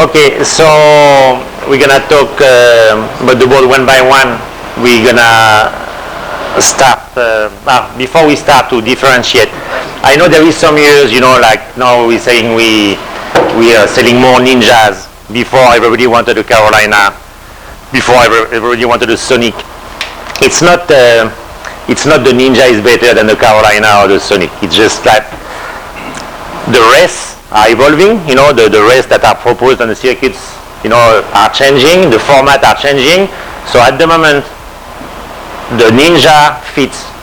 Okay, so we're gonna talk about the board one by one. We're gonna start, before we start to differentiate. I know there is some years, like now we're saying we are selling more Ninjas. Before everybody wanted a Carolina, before everybody wanted a Sonic. It's not the Ninja is better than the Carolina or the Sonic. It's just that the races are evolving, the races that are proposed on the circuits, are changing, the format are changing. So at the moment, the Ninja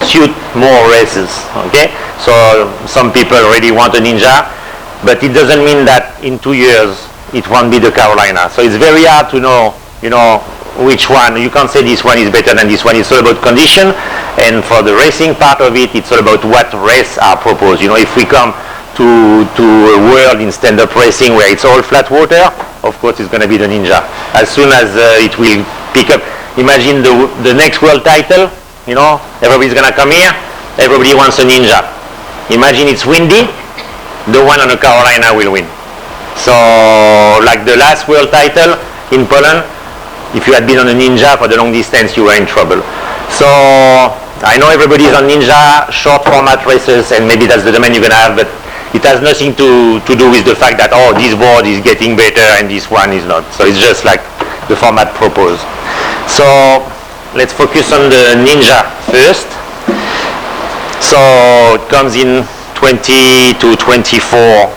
suit more races, okay? So some people already want a Ninja, but it doesn't mean that in 2 years it won't be the Carolina. So it's very hard to know, which one. You can't say this one is better than this one. It's all about condition, and for the racing part of it, it's all about what race are proposed. If we come to a world in stand-up racing where it's all flat water, of course it's going to be the Ninja. As soon as it will pick up, imagine the next world title, everybody's going to come here, everybody wants a Ninja. Imagine it's windy, the one on the Carolina will win. So like the last world title in Poland, if you had been on a Ninja for the long distance, you were in trouble. So I know everybody is on Ninja, short format races, and maybe that's the domain you're going to have, but it has nothing to do with the fact that, this board is getting better and this one is not. So it's just like the format proposed. So let's focus on the Ninja first. So it comes in 20 to 24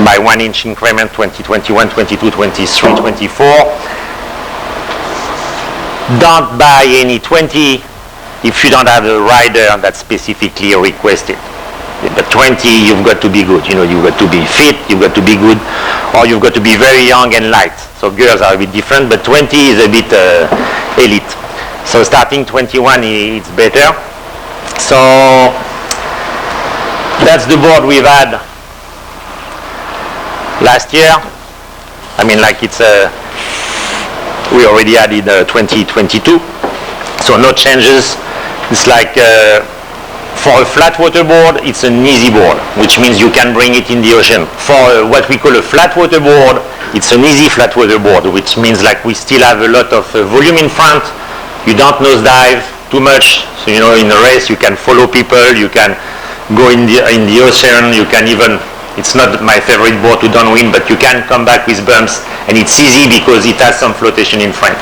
by 1 inch increment, 20, 21, 22, 23, 24. Don't buy any 20 if you don't have a rider that specifically requested. But 20, you've got to be good. You've got to be fit, you've got to be good, or you've got to be very young and light. So girls are a bit different, but 20 is a bit elite. So starting 21, it's better. So that's the board we've had last year. I mean, like we already had in 2022. So no changes. It's like, for a flat water board, it's an easy board, which means you can bring it in the ocean. For what we call a flat water board, it's an easy flat water board, which means like we still have a lot of volume in front. You don't nosedive too much. So in a race, you can follow people, you can go in the ocean, you can even, it's not my favorite board to downwind, but you can come back with bumps, and it's easy because it has some flotation in front.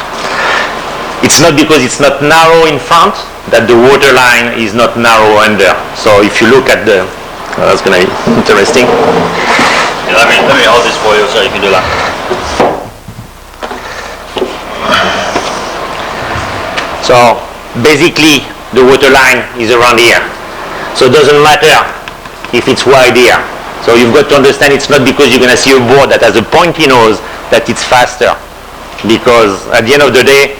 It's not because it's not narrow in front that the water line is not narrow under. So if you look at that's going to be interesting. Yeah, let me hold this for you so you can do that. So basically the water line is around here. So it doesn't matter if it's wide here. So you've got to understand it's not because you're going to see a board that has a pointy nose that it's faster. Because at the end of the day,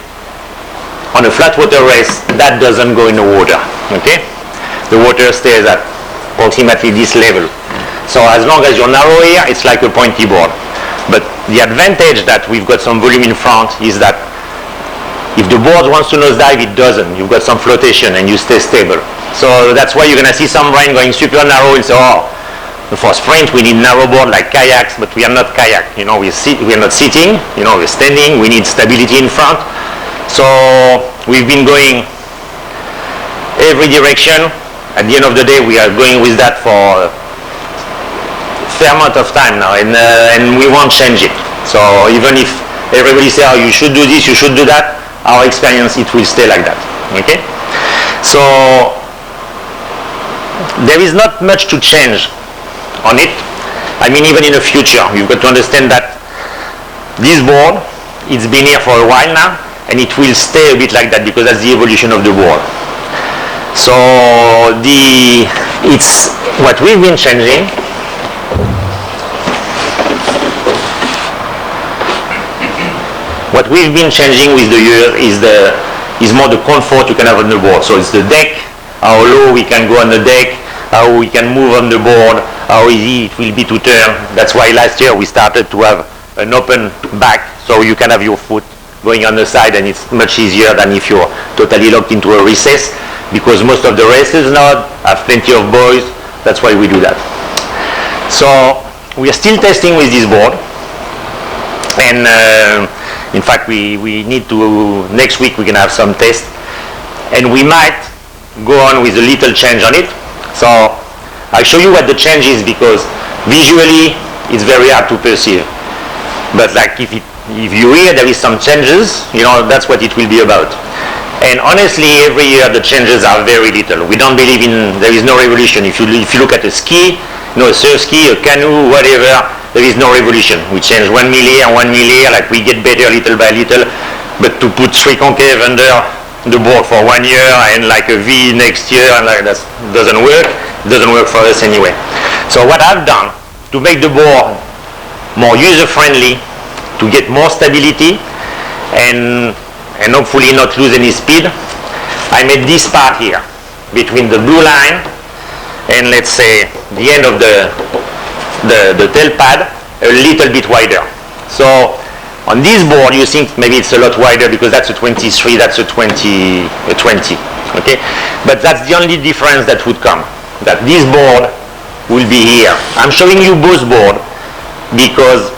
on a flat water race, that doesn't go in the water, okay? The water stays at approximately this level. So as long as you're narrow here, it's like a pointy board. But the advantage that we've got some volume in front is that if the board wants to nosedive, it doesn't. You've got some flotation and you stay stable. So that's why you're going to see some rain going super narrow and say, for sprint we need narrow board like kayaks, but we are not kayak. We are not sitting, we're standing, we need stability in front. So we've been going every direction. At the end of the day, we are going with that for a fair amount of time now, and we won't change it. So even if everybody says, you should do this, you should do that, our experience, it will stay like that, okay? So there is not much to change on it. I mean, even in the future, you've got to understand that this board, it's been here for a while now, and it will stay a bit like that because that's the evolution of the board. So it's what we've been changing. What we've been changing with the year is more the comfort you can have on the board. So it's the deck, how low we can go on the deck, how we can move on the board, how easy it will be to turn. That's why last year we started to have an open back, so you can have your foot going on the side, and it's much easier than if you're totally locked into a recess, because most of the races now have plenty of buoys. That's why we do that. So we are still testing with this board, and in fact we need to, next week we're going to have some tests, and we might go on with a little change on it. So I'll show you what the change is, because visually it's very hard to perceive. But like if you hear there is some changes, that's what it will be about. And honestly, every year the changes are very little. We don't believe there is no revolution. If you look at a ski, a surf ski, a canoe, whatever, there is no revolution. We change 1 millimeter, like we get better little by little. But to put 3 concave under the board for 1 year and like a V next year, and like that doesn't work. It doesn't work for us anyway. So what I've done to make the board more user-friendly, to get more stability, and hopefully not lose any speed, I made this part here between the blue line and, let's say, the end of the tail pad a little bit wider. So on this board you think maybe it's a lot wider because that's a 23, that's a 20, okay? But that's the only difference that would come, that this board will be here. I'm showing you both board because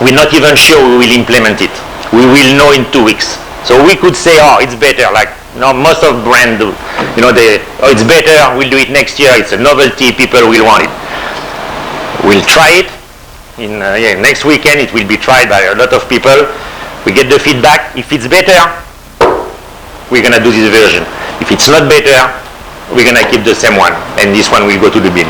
we're not even sure we will implement it. We will know in 2 weeks. So we could say, oh, it's better, like most of brands do. It's better, we'll do it next year, it's a novelty, people will want it. We'll try it. Next weekend it will be tried by a lot of people. We get the feedback. If it's better, we're going to do this version. If it's not better, we're going to keep the same one, and this one will go to the bin.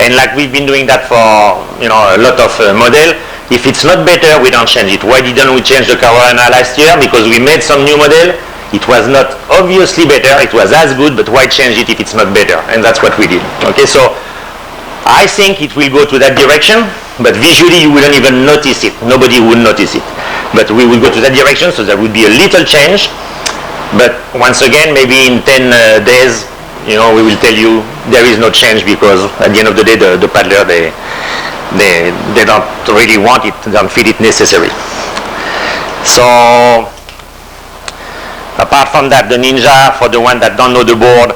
And like we've been doing that for a lot of model. If it's not better, we don't change it. Why didn't we change the Carolina last year? Because we made some new model. It was not obviously better. It was as good, but why change it if it's not better? And that's what we did. Okay, so I think it will go to that direction, but visually you wouldn't even notice it. Nobody would notice it. But we will go to that direction, so there will be a little change. But once again, maybe in 10 days, we will tell you there is no change, because at the end of the day, the paddler, they don't really want it, they don't feel it necessary. So apart from that, the Ninja, for the one that don't know the board,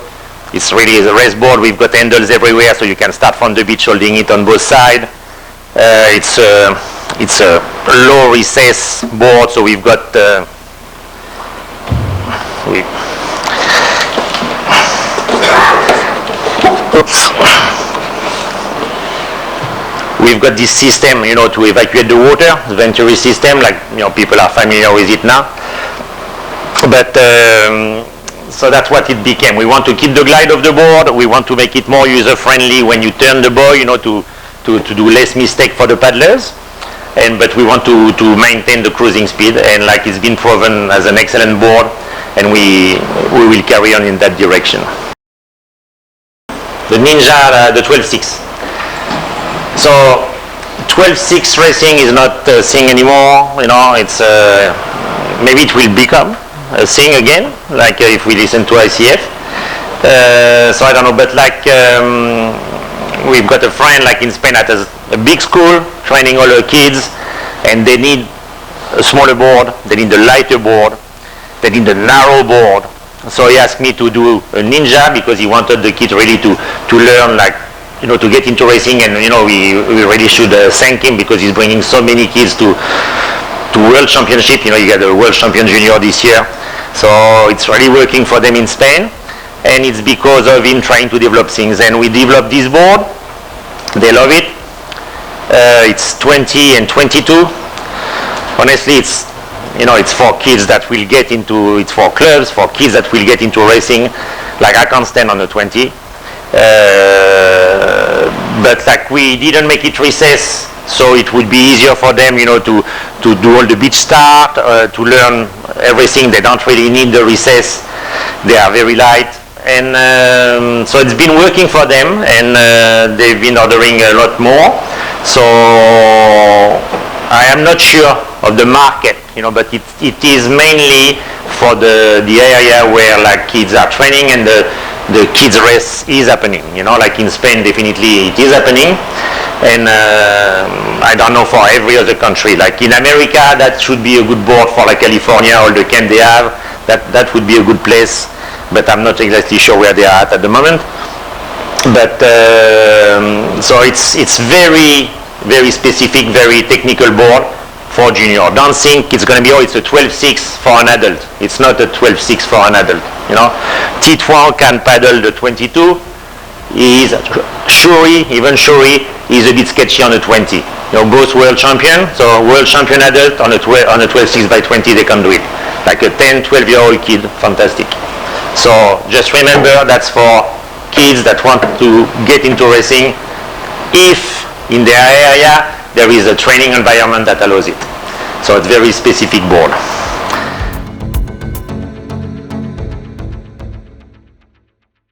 it's really a race board. We've got handles everywhere, so you can start from the beach holding it on both sides. It's a low recess board, so we've got we've got this system, to evacuate the water, the Venturi system, like people are familiar with it now. But so that's what it became. We want to keep the glide of the board. We want to make it more user-friendly when you turn the buoy, to do less mistake for the paddlers. But we want to maintain the cruising speed, and like it's been proven as an excellent board, and we will carry on in that direction. The Ninja, the 12.6. So 12.6 racing is not a thing anymore. It's maybe it will become a thing again, like if we listen to ICF. So I don't know, but like we've got a friend like in Spain that has a big school training all her kids, and they need a smaller board, they need a lighter board, they need a narrow board. So he asked me to do a Ninja because he wanted the kids really to learn, like, to get into racing, and we really should thank him because he's bringing so many kids to World Championship. You got the World Champion Junior this year, so it's really working for them in Spain, and it's because of him trying to develop things. And we developed this board. They love it. It's 20 and 22. Honestly, it's for kids that will get into. It's for clubs, for kids that will get into racing. Like I can't stand on the 20. But like we didn't make it recess, so it would be easier for them, to do all the beach start, to learn everything. They don't really need the recess. They are very light, and so it's been working for them, and they've been ordering a lot more. So I am not sure of the market, but it is mainly for the area where like kids are training, and the kids race is happening, like in Spain definitely it is happening, and I don't know for every other country. Like in America, that should be a good board for like California, all the camp they have, that would be a good place, but I'm not exactly sure where they are at the moment. But so it's very very specific, very technical board for junior. Don't think it's going to be, it's a 12.6 for an adult. It's not a 12.6 for an adult, you know. Titouan can paddle the 22. Even Shuri is a bit sketchy on the 20. You know, both world champion, so world champion adult on a 12.6 by 20, they can do it. Like a 10, 12-year-old kid, fantastic. So just remember, that's for kids that want to get into racing, if in their area there is a training environment that allows it. So it's very specific board.